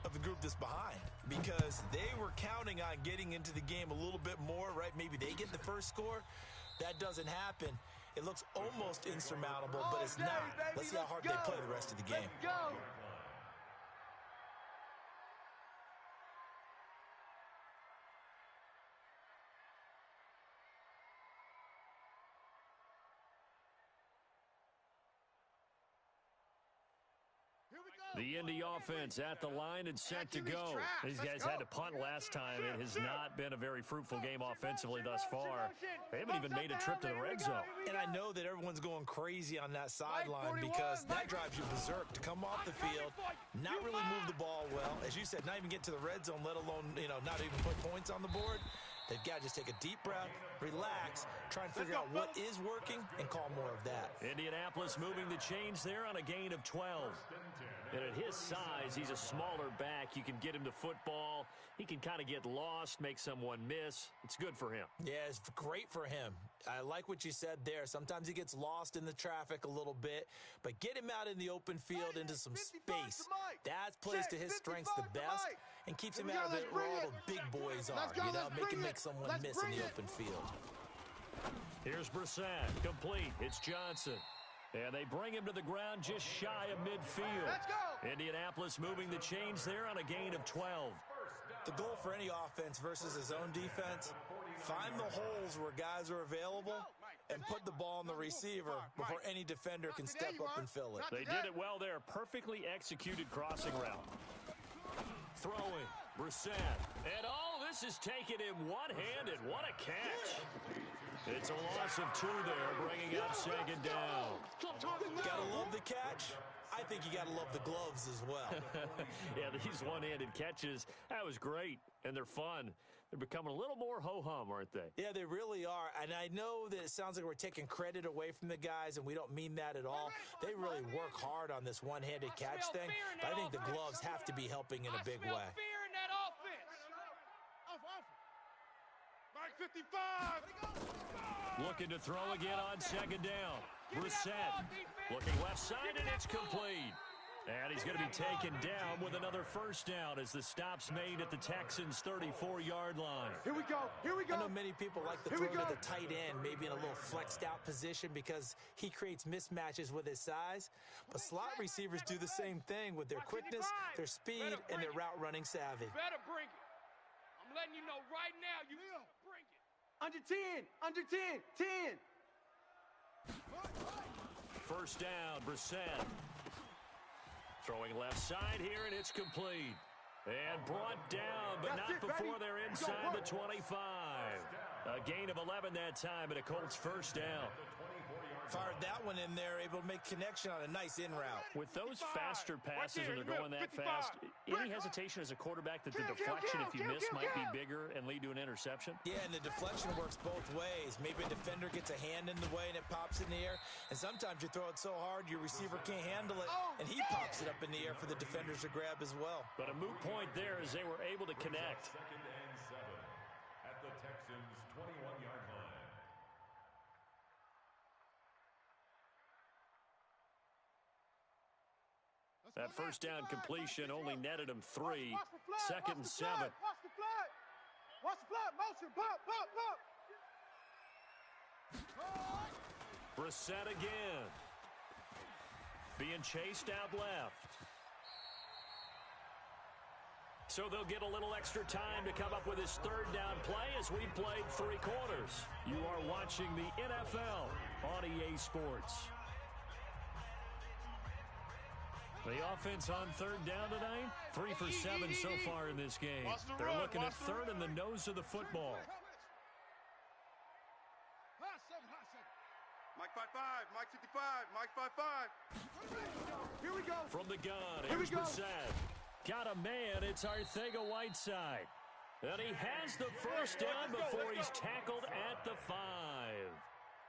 of the group that's behind, because they were counting on getting into the game a little bit more, right? Maybe they get the first score. That doesn't happen. It looks almost insurmountable, but it's not. Let's see how hard they play the rest of the game. Let's go. The Indy offense at the line and set to go. These guys had to punt last time. It has not been a very fruitful game offensively thus far. They haven't even made a trip to the red zone. And I know that everyone's going crazy on that sideline because that drives you berserk to come off the field, not really move the ball well. As you said, not even get to the red zone, let alone, not even put points on the board. They've got to just take a deep breath, relax, try and figure out what is working, and call more of that. Indianapolis moving the chains there on a gain of 12. And at his size, he's a smaller back. You can get him to football. He can kind of get lost, make someone miss. It's good for him. Yeah, it's great for him. I like what you said there. Sometimes he gets lost in the traffic a little bit, but get him out in the open field into some space. That plays to his strengths the best and keeps him out of it where all the big boys are, make someone miss in the open field. Here's Brissett, complete. It's Johnson. And they bring him to the ground just shy of midfield. Let's go! Indianapolis moving the chains there on a gain of 12. The goal for any offense versus his own defense, find the holes where guys are available and put the ball in the receiver before any defender can step up and fill it. They did it well there. Perfectly executed crossing route. Throwing, Brissett. And all this is taken in one-handed. What a catch. It's a loss of 2 there, bringing up second down. Gotta love the catch. I think you gotta love the gloves as well. Yeah, these one-handed catches, that was great, and they're fun. They're becoming a little more ho-hum, aren't they? Yeah, they really are, and I know that it sounds like we're taking credit away from the guys, and we don't mean that at all. They really work hard on this one-handed catch thing, but I think the gloves have to be helping in a big way. Fear in that offense. Mike 55. Looking to throw again on second down. Brissett looking left side, and it's complete. And he's going to be taken down with another first down as the stop's made at the Texans' 34-yard line. Here we go. Here we go. I know many people like to throw to the tight end, maybe in a little flexed out position because he creates mismatches with his size. But slot receivers do the same thing with their quickness, their speed, and their route running savvy. Better bring it. I'm letting you know right now, you bring it. Under 10. Under 10. 10. First down, Brissett. Throwing left side here, and it's complete. And brought down, but not before they're inside the 25. A gain of 11 that time, and a Colts first down. Fired that one in there, able to make connection on a nice in route. With those faster passes when they're going that fast, any hesitation as a quarterback that the deflection, if you miss, might be bigger and lead to an interception? Yeah, and the deflection works both ways. Maybe a defender gets a hand in the way and it pops in the air, and sometimes you throw it so hard your receiver can't handle it, and he pops it up in the air for the defenders to grab as well. But a moot point there as they were able to connect. Second and 7 at the Texans' 21-yard line. That first down completion only netted him 3. Second and 7. Watch the flag. Watch the flag. Motion. Pop, pop, pop. Brissett again. Being chased out left. So they'll get a little extra time to come up with his third down play as we played 3 quarters. You are watching the NFL on EA Sports. The offense on third down tonight, 3 for 7 so far in this game. They're looking at third in the nose of the football. Mike 55, Mike 55, Mike 55. Here we go. From the gun, here's Brissett. Got a man, it's Arcega-Whiteside. And he has the first down before he's tackled at the 5.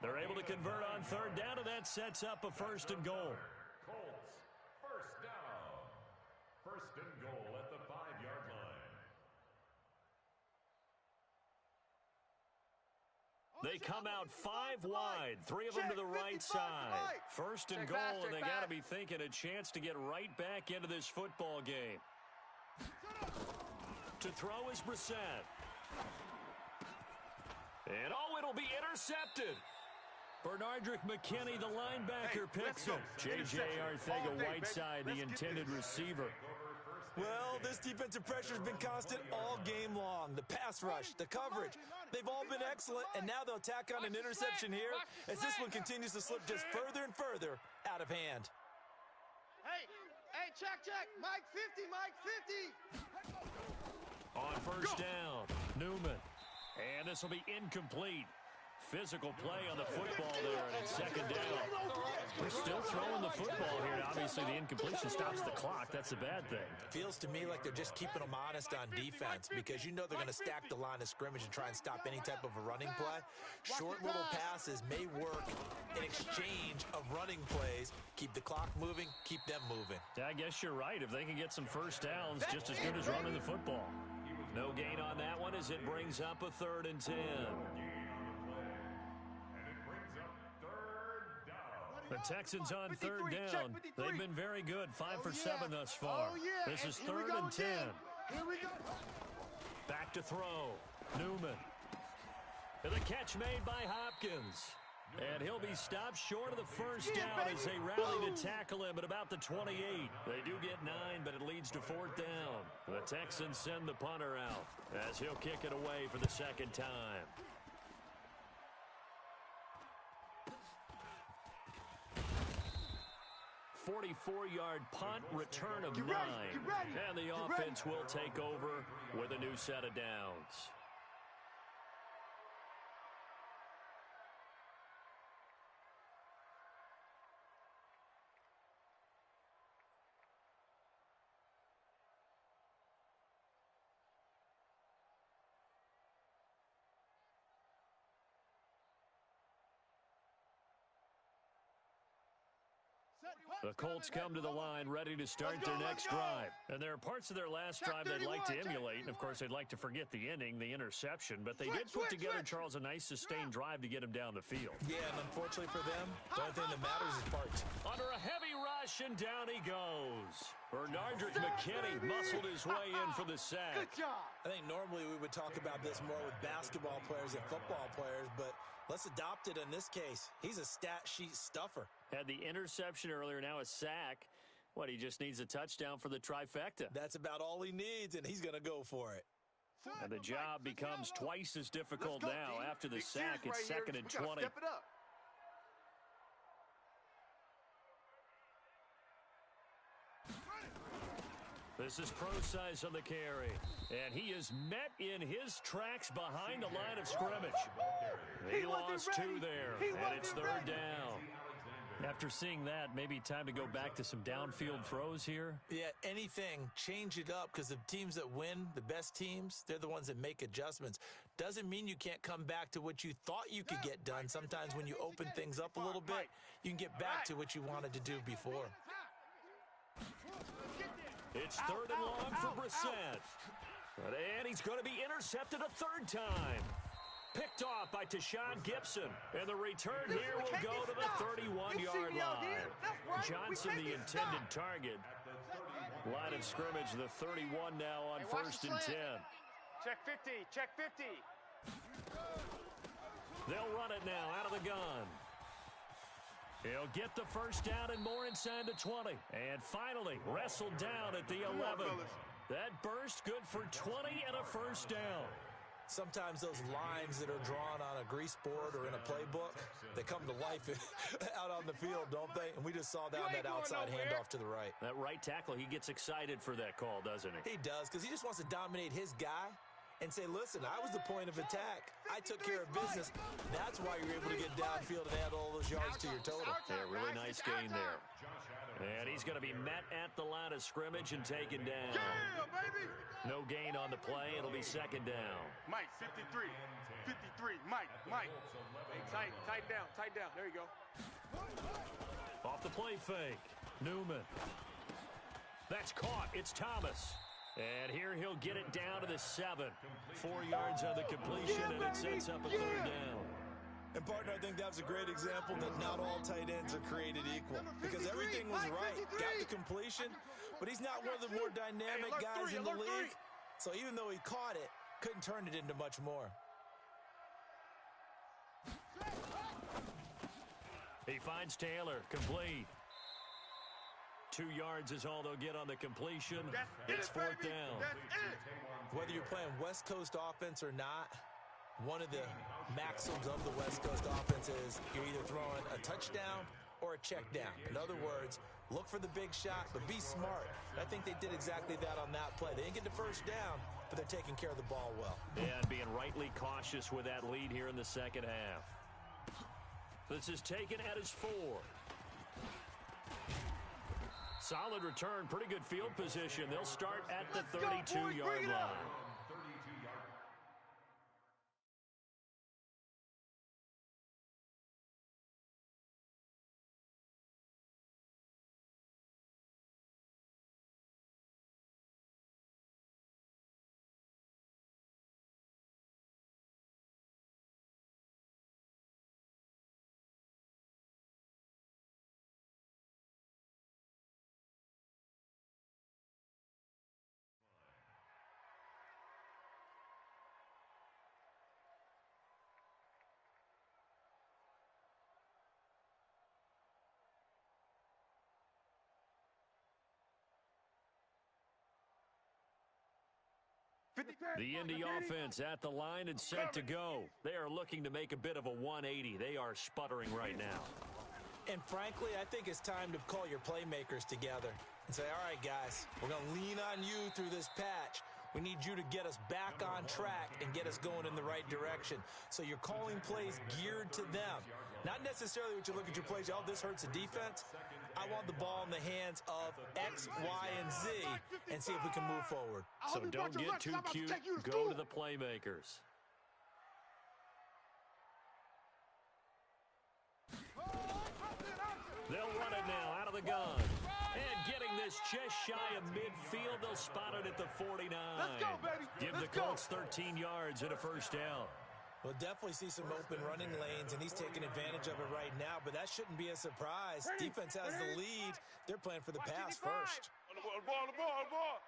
They're able to convert on third down, and that sets up a first and goal. Colts, first down. First and goal at the 5-yard line. They come out 5 wide, 3 of them to the right side. First and goal, and they got to be thinking a chance to get right back into this football game. To throw is Brissett. And it'll be intercepted. Bernardrick McKinney, the linebacker, picks it. J.J. Arcega-Whiteside, the intended receiver. Well, this defensive pressure has been constant all game long. The pass rush, the coverage, they've all been excellent, and now they'll tack on an interception here as this one continues to slip just further and further out of hand. Hey, check. Mike 50, Mike 50. On first down, Newman. And this will be incomplete. Physical play on the football there, and it's second down. We're still throwing the football here. Obviously, the incompletion stops the clock. That's a bad thing. Feels to me like they're just keeping them honest on defense because you know they're going to stack the line of scrimmage and try and stop any type of a running play. Short little passes may work in exchange of running plays. Keep the clock moving, keep them moving. I guess you're right. If they can get some first downs, just as good as running the football. No gain on that one as it brings up a 3rd and 10. The Texans on 3rd down. They've been very good. 5 for 7 thus far. This is 3rd and 10. Here we go. Back to throw. Newman. And the catch made by Hopkins. And he'll be stopped short of the first down as they rally to tackle him at about the 28. They do get 9, but it leads to 4th down. The Texans send the punter out as he'll kick it away for the second time. 44-yard punt, return of 9. And the offense will take over with a new set of downs. The Colts come to the line ready to start their next drive. And there are parts of their last drive they'd like to emulate. And, of course, they'd like to forget the inning, the interception. But they did put together, Charles, a nice sustained drive to get him down the field. Yeah, and unfortunately for them, the only thing that matters is parts. Under a heavy rush, and down he goes. Bernardrick McKinney muscled his way in for the sack. Good job. I think normally we would talk about this more with basketball players and football players, but let's adopt it in this case. He's a stat sheet stuffer. Had the interception earlier, now a sack. What, he just needs a touchdown for the trifecta. That's about all he needs, and he's going to go for it. And the job becomes twice as difficult now. After the sack, it's 2nd and 20. Step it up. This is Procise on the carry. And he is met in his tracks behind the line of scrimmage. He lost 2 there, and it's 3rd down. After seeing that, maybe time to go back to some downfield throws here. Yeah, anything, change it up, because the teams that win, the best teams, they're the ones that make adjustments. Doesn't mean you can't come back to what you thought you could get done. Sometimes when you open things up a little bit, you can get back to what you wanted to do before. It's 3rd and long for Brissett. And he's going to be intercepted a 3rd time. Picked off by Tashawn Gibson. And the return here will go to the 31-yard line. Johnson, the intended target. Line of scrimmage, the 31 now on 1st and 10. Check 50, check 50. They'll run it now out of the gun. He'll get the first down and more inside the 20. And finally, wrestled down at the 11. That burst good for 20 and a first down. Sometimes those lines that are drawn on a grease board or in a playbook, they come to life out on the field, don't they? And we just saw that on that outside handoff to the right. That right tackle, he gets excited for that call, doesn't he? He does, because he just wants to dominate his guy and say, listen, I was the point of attack. I took care of business. That's why you're able to get downfield and add all those yards to your total. Yeah, really nice gain there. And he's going to be met at the line of scrimmage and taken down. Yeah, baby. No gain on the play. It'll be 2nd down. Mike, 53. 53. Mike. Hey, tighten down. There you go. Off the play fake. Newman. That's caught. It's Thomas. And here he'll get it down to the 7. 4 yards on the completion, and it sets up a 3rd down. And, partner, I think that was a great example that not all tight ends are created equal. Because everything was right. Got the completion, but he's not one of the more dynamic guys in the league. So even though he caught it, couldn't turn it into much more. He finds Taylor, complete. 2 yards is all they'll get on the completion. It's 4th down. Whether you're playing West Coast offense or not, one of the maxims of the West Coast offense is you're either throwing a touchdown or a check down. In other words, look for the big shot, but be smart. And I think they did exactly that on that play. They didn't get the first down, but they're taking care of the ball well. And being rightly cautious with that lead here in the second half. This is taken at his 4. Solid return, pretty good field position. They'll start at the 32-yard line. The Indy offense at the line and set to go. They are looking to make a bit of a 180. They are sputtering right now. And frankly, I think it's time to call your playmakers together and say, all right, guys, we're going to lean on you through this patch. We need you to get us back on track and get us going in the right direction. So you're calling plays geared to them. Not necessarily what you look at your plays, oh, this hurts the defense. I want the ball in the hands of X, Y, and Z and see if we can move forward. So don't get too cute. Go to the playmakers. They'll run it now out of the gun. And getting this just shy of midfield, they'll spot it at the 49. Let's go, baby. Give the Colts 13 yards and a first down. We'll definitely see some open running lanes, and he's taking advantage of it right now, but that shouldn't be a surprise. Defense has the lead. They're playing for the pass first. On the ball.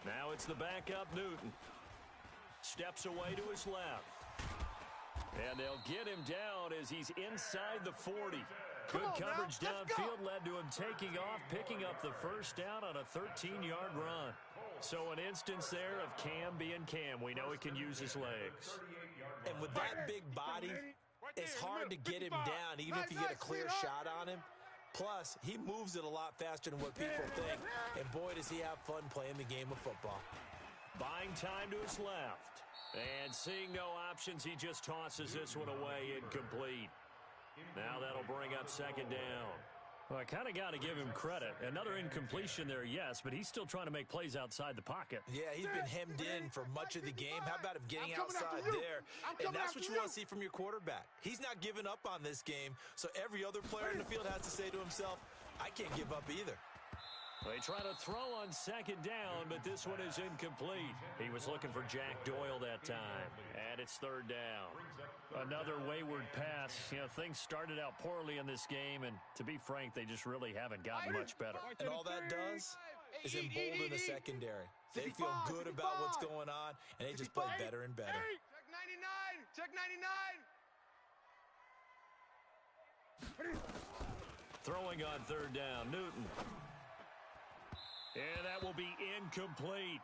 Now it's the backup Newton. Steps away to his left. And they'll get him down as he's inside the 40. Good coverage downfield led to him taking off, picking up the first down on a 13-yard run. So an instance there of Cam being Cam. We know he can use his legs. And with that big body, it's hard to get him down, even if you get a clear shot on him. Plus, he moves it a lot faster than what people think. And boy, does he have fun playing the game of football. Buying time to his left. And seeing no options, he just tosses this one away incomplete. Now that'll bring up second down. Well, I kind of got to give him credit. Another incompletion there, yes, but he's still trying to make plays outside the pocket. Yeah, he's been hemmed in for much of the game. How about him getting outside there? And that's what you want to see from your quarterback. He's not giving up on this game, so every other player in the field has to say to himself, I can't give up either. They try to throw on second down, but this one is incomplete. He was looking for Jack Doyle that time, and it's third down. Another wayward pass. You know, things started out poorly in this game, and to be frank, they just really haven't gotten much better. And all that does is embolden the secondary. They feel good about what's going on, and they just play better and better. Check 99. Throwing on third down, Newton. And that will be incomplete.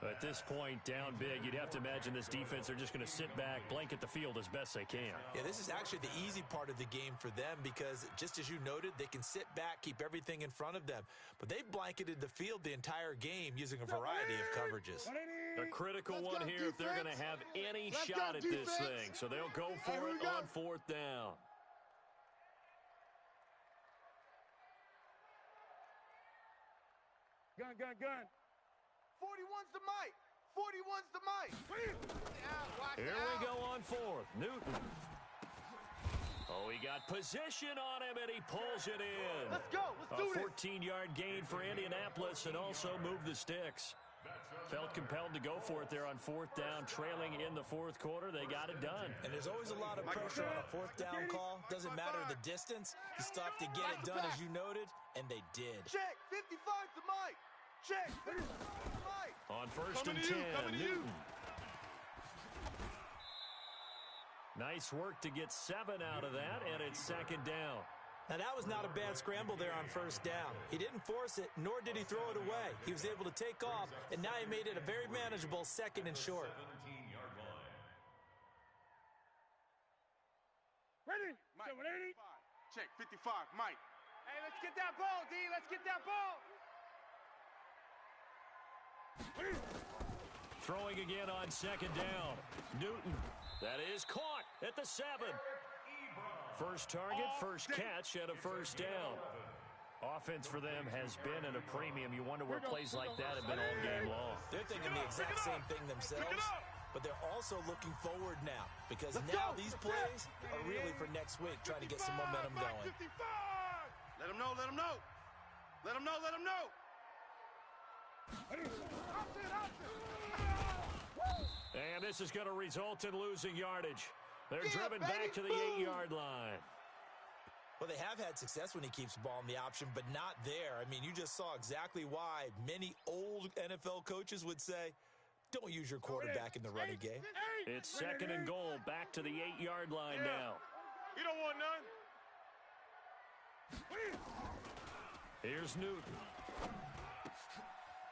At this point, down big, you'd have to imagine this defense, they're just going to sit back, blanket the field as best they can. Yeah, this is actually the easy part of the game for them because, just as you noted, they can sit back, keep everything in front of them. But they've blanketed the field the entire game using a variety of coverages. A critical one here if they're going to have any shot at this thing. So they'll go for it on fourth down. Gun. 41's the mic. 41's the mic. Here we go on fourth. Newton. Oh, he got position on him, and he pulls it in. Let's go. Let's do this. A 14-yard gain for Indianapolis and also moved the sticks. Felt compelled to go for it there on fourth down, trailing in the fourth quarter. They got it done. And there's always a lot of pressure on a fourth down call. Doesn't matter the distance. You still have to get it done, as you noted, and they did. Check. 55's the mic. Check. 55's the mic. On first and 10, Newton. Nice work to get 7 out of that, and it's second down. Now, that was not a bad scramble there on first down. He didn't force it, nor did he throw it away. He was able to take off, and now he made it a very manageable second and short. 17-yard line. Ready? Check, 55, Mike. Hey, let's get that ball, D. Let's get that ball. Throwing again on second down. Newton. That is caught at the 7. First target, first catch, and a first down. Offense for them has been at a premium. You wonder where plays like that have been all game long. They're thinking the exact same thing themselves, but they're also looking forward now because now these plays are really for next week, trying to get some momentum going. Let them know, let them know. Let them know, let them know. And this is going to result in losing yardage. They're driven back to the 8-yard line. Well, they have had success when he keeps the ball in the option, but not there. I mean, you just saw exactly why many old NFL coaches would say, don't use your quarterback in the running game. It's second and goal, back to the 8-yard line now. You don't want none. Here's Newton.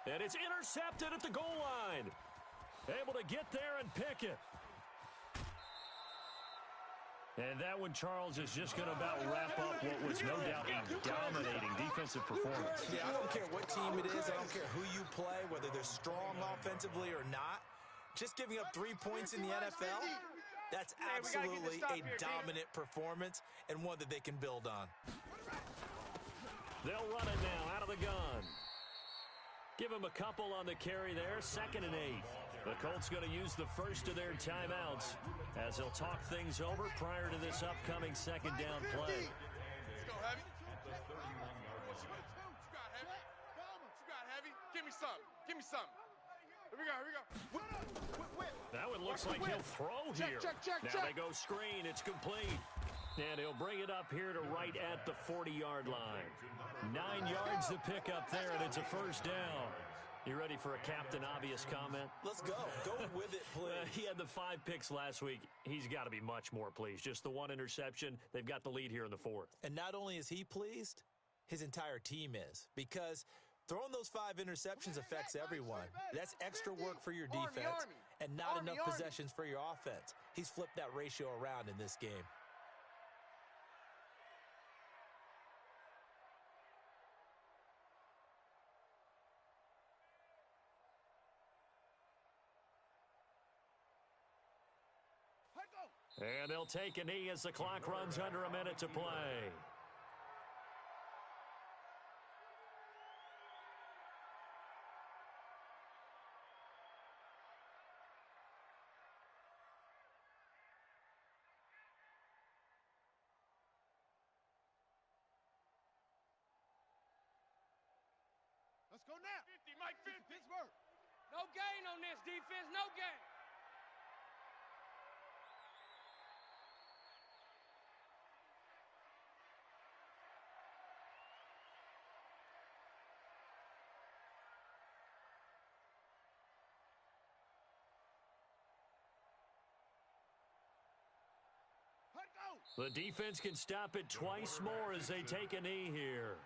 And it's intercepted at the goal line. Able to get there and pick it. And that one, Charles, is just going to about wrap up what was no doubt a dominating defensive performance. Yeah, I don't care what team it is. I don't care who you play, whether they're strong offensively or not. Just giving up 3 points in the NFL, that's absolutely a dominant performance and one that they can build on. They'll run it now out of the gun. Give him a couple on the carry there, 2nd and 8. The Colts going to use the first of their timeouts as they'll talk things over prior to this upcoming second down play. Let's go, Heavy. You got Heavy. Give me some. Give me some. Here we go, here we go. That one looks like he'll throw here. Now they go screen. It's complete. And he'll bring it up here to right at the 40-yard line. 9 yards to pick up there, and it's a first down. You ready for a Captain Obvious comment? Let's go. Go with it, please. He had the 5 picks last week. He's got to be much more pleased. Just the 1 interception. They've got the lead here in the 4th. And not only is he pleased, his entire team is. Because throwing those 5 interceptions affects everyone. That's extra work for your defense and not enough possessions for your offense. He's flipped that ratio around in this game. And they'll take a knee as the clock runs under a minute to play. Let's go now. 50, Mike 50. Pittsburgh. No gain on this defense, no gain. The defense can stop it twice more as they take a knee here.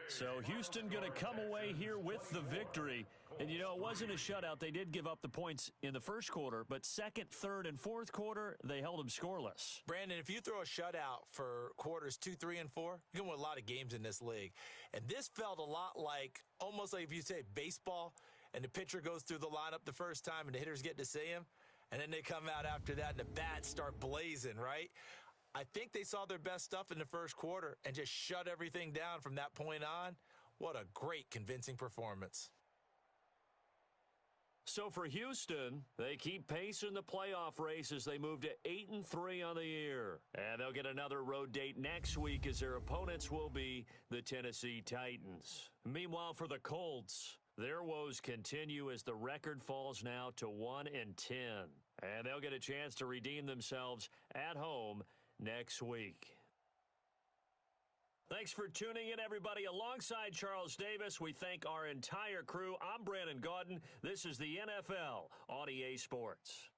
So Houston going to come away here with the victory. And, you know, it wasn't a shutout. They did give up the points in the first quarter, but second, third, and fourth quarter, they held them scoreless. Brandon, if you throw a shutout for quarters 2, 3, and 4, you can win a lot of games in this league. And this felt a lot like, almost like if you say baseball, and the pitcher goes through the lineup the first time and the hitters get to see him, and then they come out after that and the bats start blazing, right? I think they saw their best stuff in the first quarter and just shut everything down from that point on. What a great, convincing performance. So for Houston, they keep pace in the playoff race as they move to 8-3 on the year. And they'll get another road date next week as their opponents will be the Tennessee Titans. Meanwhile, for the Colts, their woes continue as the record falls now to 1-10. And they'll get a chance to redeem themselves at home next week. Thanks for tuning in, everybody. Alongside Charles Davis, we thank our entire crew. I'm Brandon Gaudin. This is the NFL on EA Sports.